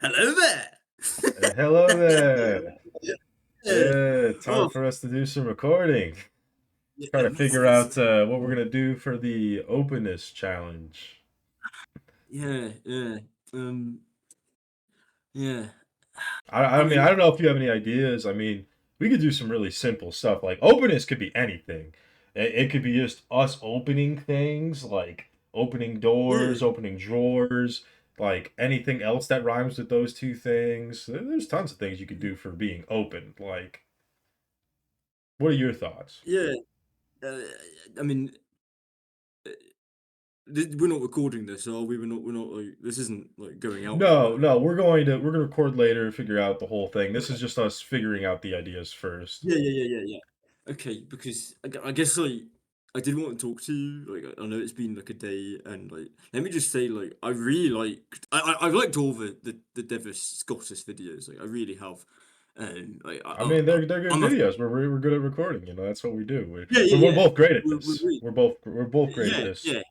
Hello there. Hello there. Yeah. Yeah, time Oh, for us to do some recording. yeah, Trying to figure nice. out what we're gonna do for the openness challenge. Yeah. Um, yeah. I I mean, I mean, don't know if you have any ideas. I mean, we could do some really simple stuff. Like openness could be anything. It could be just us opening things, like opening yeah, doors, opening drawers, like anything else that rhymes with those two things. There's tons of things you could do for being open. Like, what are your thoughts? yeah. Uh, I mean, uh, we're not recording this, are we? We're not like this isn't like going out No, anywhere. no, we're gonna record later and figure out the whole thing. This is just us figuring out the ideas first. Yeah. Okay, because I guess like I did want to talk to you. Like I know it's been like a day, and like let me just say like I really liked I've liked all the Devis Scottish videos. Like I really have, and like I mean, they're good I'm a videos. We're good at recording. That's what we do. We're yeah. both great at We're this. really We're both great at yeah this. yeah.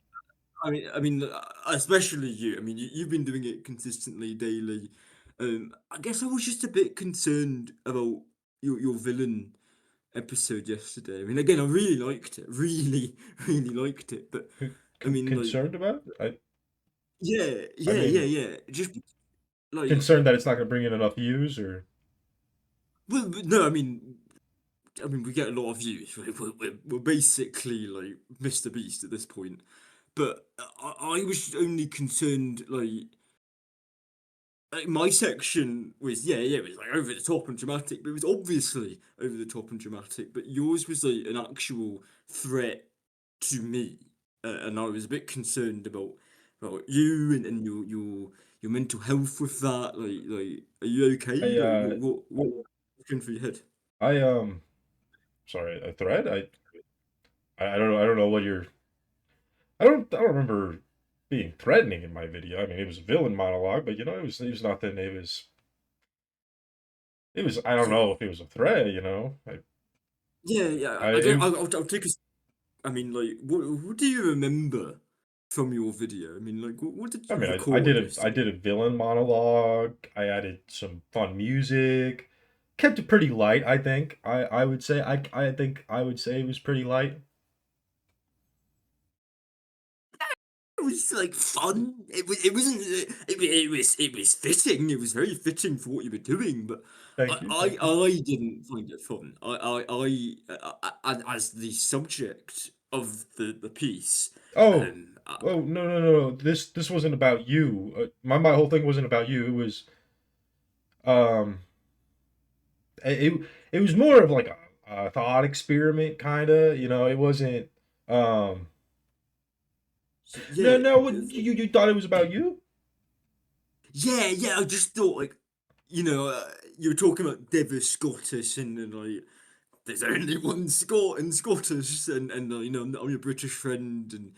Especially you. I mean, you've been doing it consistently daily. I guess I was just a bit concerned about your villain episode yesterday. I mean, again, I really liked it, really, really liked it. But I mean, like, Concerned about it? I mean, yeah. Just like, concerned that it's not gonna bring in enough views, or no, I mean, we get a lot of views. We're basically like Mr. Beast at this point. But I was only concerned like my section was it was like over the top and dramatic, but it was obviously over the top and dramatic. But yours was like an actual threat to me, and I was a bit concerned about you and your mental health with that. Like, are you okay? I Like, what's going through your head? I sorry, a thread. I don't know what you're. I don't remember being threatening in my video. I mean, it was a villain monologue, but it was nothing. It was. I don't Yeah, know if it was a threat. yeah. I it, I'll take a. I mean, like, what do you remember from your video? I mean, like, what did I you mean, I record did a I yesterday? did a villain monologue. I added some fun music. Kept it pretty light, I think. I would say I think I would say it was pretty light. It was like fun. It wasn't. It was fitting. It was very fitting for what you were doing. But Thank you, thank you. I didn't find it fun. As the subject of the piece. Oh, Um, oh no. This wasn't about you. My whole thing wasn't about you. It was um it was more of like a thought experiment kind of, it wasn't um no yeah, no you thought it was about you? yeah. I just thought like, you were talking about Devis Scottish and like there's only one Scot in Scottish and I'm your British friend and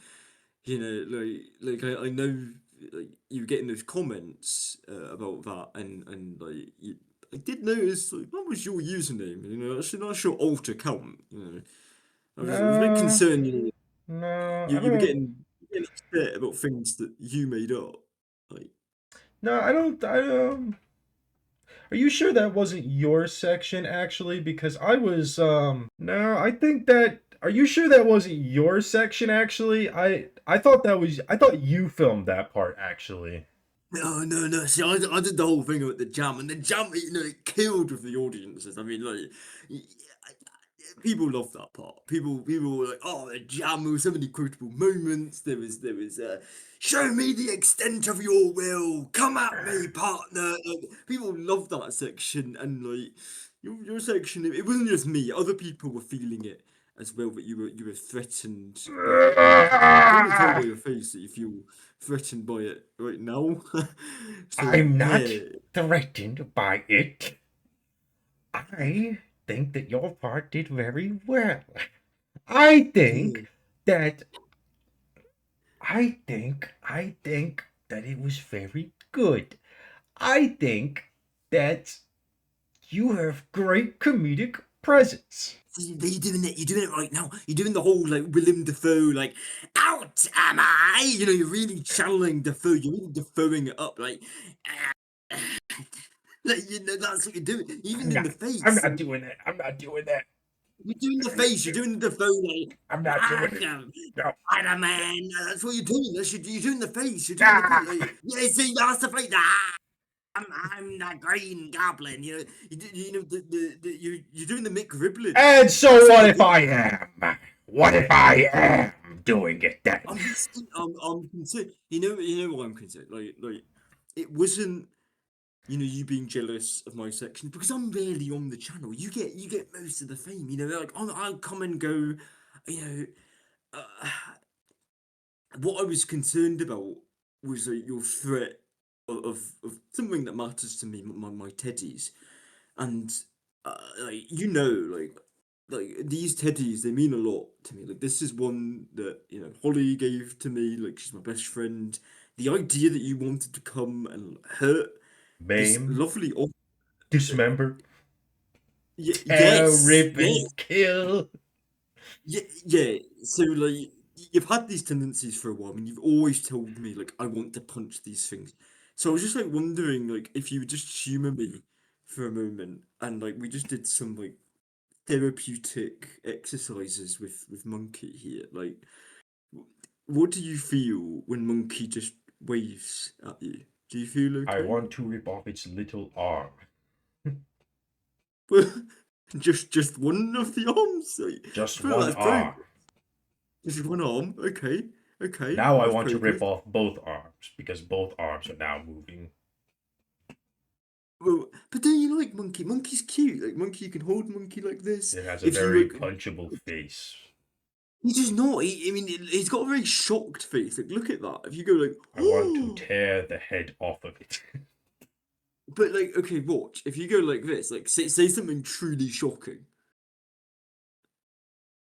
I know like you getting those comments about that and like I did notice like what was your username? That's your alt account. I was a bit No, concerned. no, You I you were don't. getting upset about things that you made up. Like No, I don't. Are you sure that wasn't your section actually? Because I was. No, I think that. Are you sure that wasn't your section actually? I thought that was. I thought you filmed that part actually. no. See, I did the whole thing about the jam, and the jam, it killed with the audiences. I mean, like, y- people love that part. People were like, "Oh, the jam! There were so many quotable moments. There was. Show me the extent of your will. Come at me, partner." Like, people love that section, and like your section, it wasn't just me. Other people were feeling it as well. That you were threatened by it, and I can kind of tell by your face that you feel threatened by it right now. So I'm not yeah. threatened by it. I think that your part did very well. I think Yeah. that I think that it was very good. I think that you have great comedic presence. See, you're doing it. You're doing it right now. You're doing the whole like Willem Dafoe, like out am I? You know, you're really channeling Dafoe. You're really Dafoeing it up, uh, like you know that's what you're doing. I'm Even in not. the I'm face, not doing that. I'm not doing that. you're doing the face. You're doing the Dafoe, like I'm not doing it. No. Spider-Man. That's what you're doing. You're doing the face. You're doing the face. Ah! Like, yeah, see, that's the face. Ah, I'm the Green Goblin. You know, you know you're doing the Mick Ripley. And so That's what what if you're I am? What if I am doing it then? I'm concerned. You know what I'm concerned. Like, it wasn't. You know, you being jealous of my section because I'm rarely on the channel. You get most of the fame. You know, like I'll come and go. You know, uh, what I was concerned about was like your threat of something that matters to me, my teddies, and like you know, like these teddies, they mean a lot to me. Like this is one that you know Holly gave to me. Like she's my best friend. The idea that you wanted to come and hurt this Maim, lovely dismember, tear, yes, rip, yes, and kill. yeah, yeah. So like you've had these tendencies for a while, and you've always told me like I want to punch these things. So I was just like wondering like if you would just humor me for a moment, and like we just did some like therapeutic exercises with Monkey here. Like, what do you feel when Monkey just waves at you? Do you feel I okay? want to rip off its little arm. Well, just one of the arms. Like, I Just feel one that's progress. arm. Just one arm. Okay, okay, Now I that's want to rip progress. off both arms because both arms are now moving. Well, but don't you like Monkey? Monkey's cute. Like Monkey, you can hold Monkey like this. It has a If you very like, punchable face. he's just not. I mean, he's got a very shocked face. Like, look at that. If you go like, I want to oh, tear the head off of it. but like, okay, watch. If you go like this, like say something truly shocking.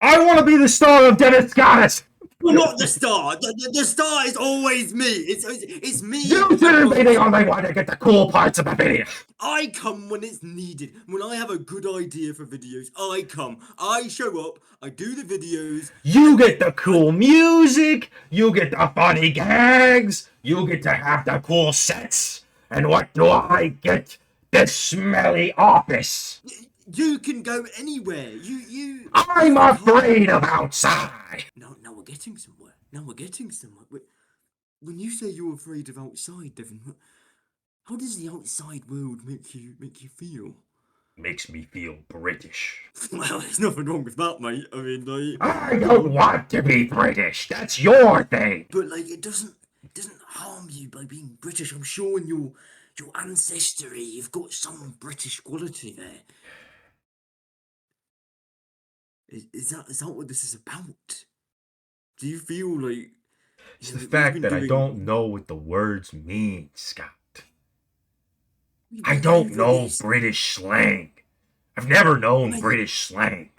I want to be the star of Dennis Scottis! You're not the star. The star is always me. It's me. You and shouldn't be the Monkey. only one to get the cool parts of a video. I come when it's needed. When I have a good idea for videos, I come. I show up. I do the videos. You get the I cool music, you get the funny gags, you get to have the cool sets. And what do I get? This smelly office. you can go anywhere. You I'm can come. afraid of outside. Now we're getting somewhere. Now we're getting somewhere. When you say you're afraid of outside, Devon, how does the outside world make you feel? Makes me feel British. Well, there's nothing wrong with that, mate. I mean, like, I don't want to be British. That's your thing. but like, it doesn't harm you by being British. I'm sure in your ancestry, you've got some British quality there. Is that what this is about? Do you feel like It's you the know, we've fact been that I doing don't know what the words mean, Scott. I we don't over know this? British slang. I've never known Mate, British slang.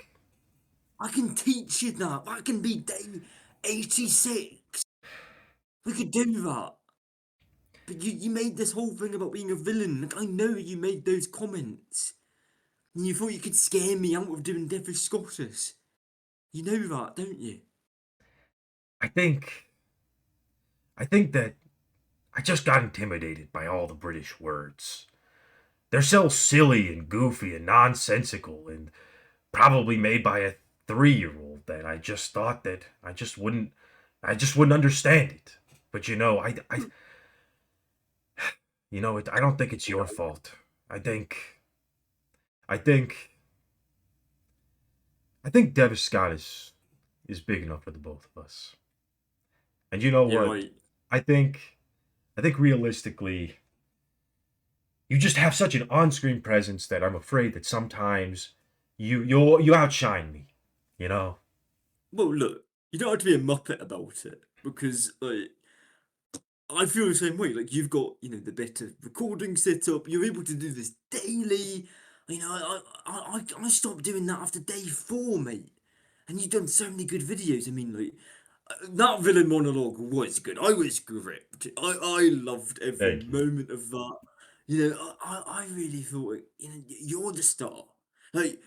I can teach you that. That can be day 86. We could do that. But you made this whole thing about being a villain. Like, I know you made those comments. And you thought you could scare me out of doing Death of Scottus. You know that, don't you? I think that I just got intimidated by all the British words. They're so silly and goofy and nonsensical and probably made by a 3-year-old that I just thought that I just wouldn't understand it. But I don't think it's your fault. I think Devis Scott is big enough for the both of us. And you know Yeah, what? right. I think realistically, you just have such an on-screen presence that I'm afraid that sometimes you outshine me. You know? Well, look, you don't have to be a muppet about it because, like, I feel the same way. Like, you've got, you know, the better recording setup. You're able to do this daily. You know, I stopped doing that after day 4, mate. And you've done so many good videos. I mean, like, That villain monologue was good. I was gripped. I loved every Thank you. moment of that. You know, I really thought, you know, you're the star. Like,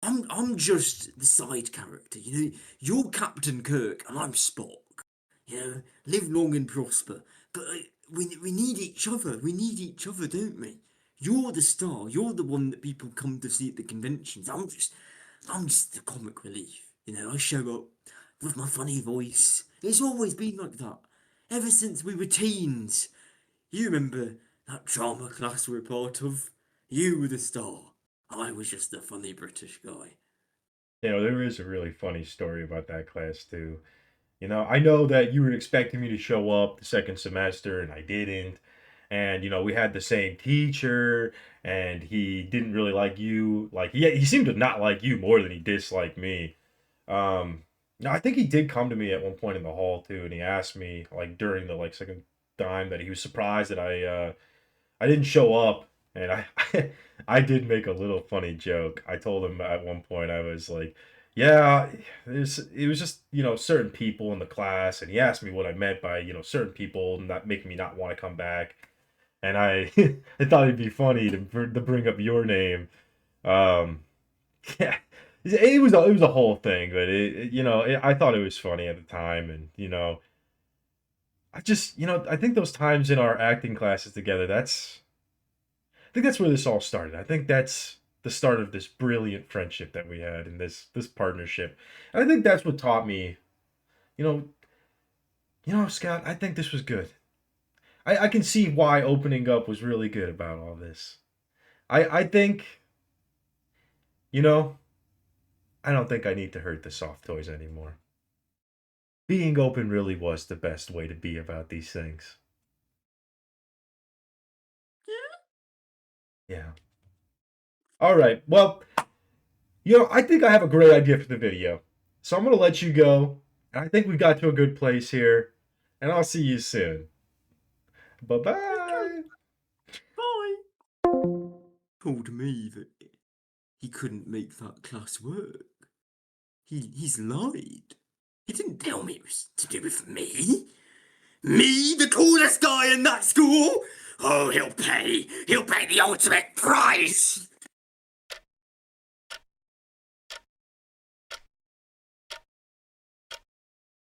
I'm just the side character. You know, you're Captain Kirk and I'm Spock. You know, live long and prosper. But we need each other. We need each other, don't we? You're the star. You're the one that people come to see at the conventions. I'm just the comic relief. You know, I show up with my funny voice. It's always been like that. Ever since we were teens. You remember that drama class we were part of? You were the star. I was just the funny British guy. You know, there is a really funny story about that class too. You know, I know that you were expecting me to show up the second semester and I didn't. And, you know, we had the same teacher and he didn't really like you. Like, he seemed to not like you more than he disliked me. No, I think he did come to me at one point in the hall too, and he asked me like during the like second time that he was surprised that I didn't show up, and I did make a little funny joke. I told him at one point I was like, "Yeah, it was just certain people in the class," and he asked me what I meant by certain people not making me not want to come back, and I I thought it'd be funny to bring up your name. Um, yeah, it was a whole thing, but I thought it was funny at the time, and I just I think those times in our acting classes together, I think that's where this all started. I think that's the start of this brilliant friendship that we had and this partnership. And I think that's what taught me, you know, Scott, I think this was good. I can see why opening up was really good about all this. I think, you know, I don't think I need to hurt the soft toys anymore. Being open really was the best way to be about these things. Yeah. All right. Well, I think I have a great idea for the video. So I'm going to let you go. And I think we got to a good place here. And I'll see you soon. Bye Okay, bye. bye. Told me that he couldn't make that class work. He's lied. He didn't tell me it was to do with me. Me, the coolest guy in that school? Oh, he'll pay. He'll pay the ultimate price.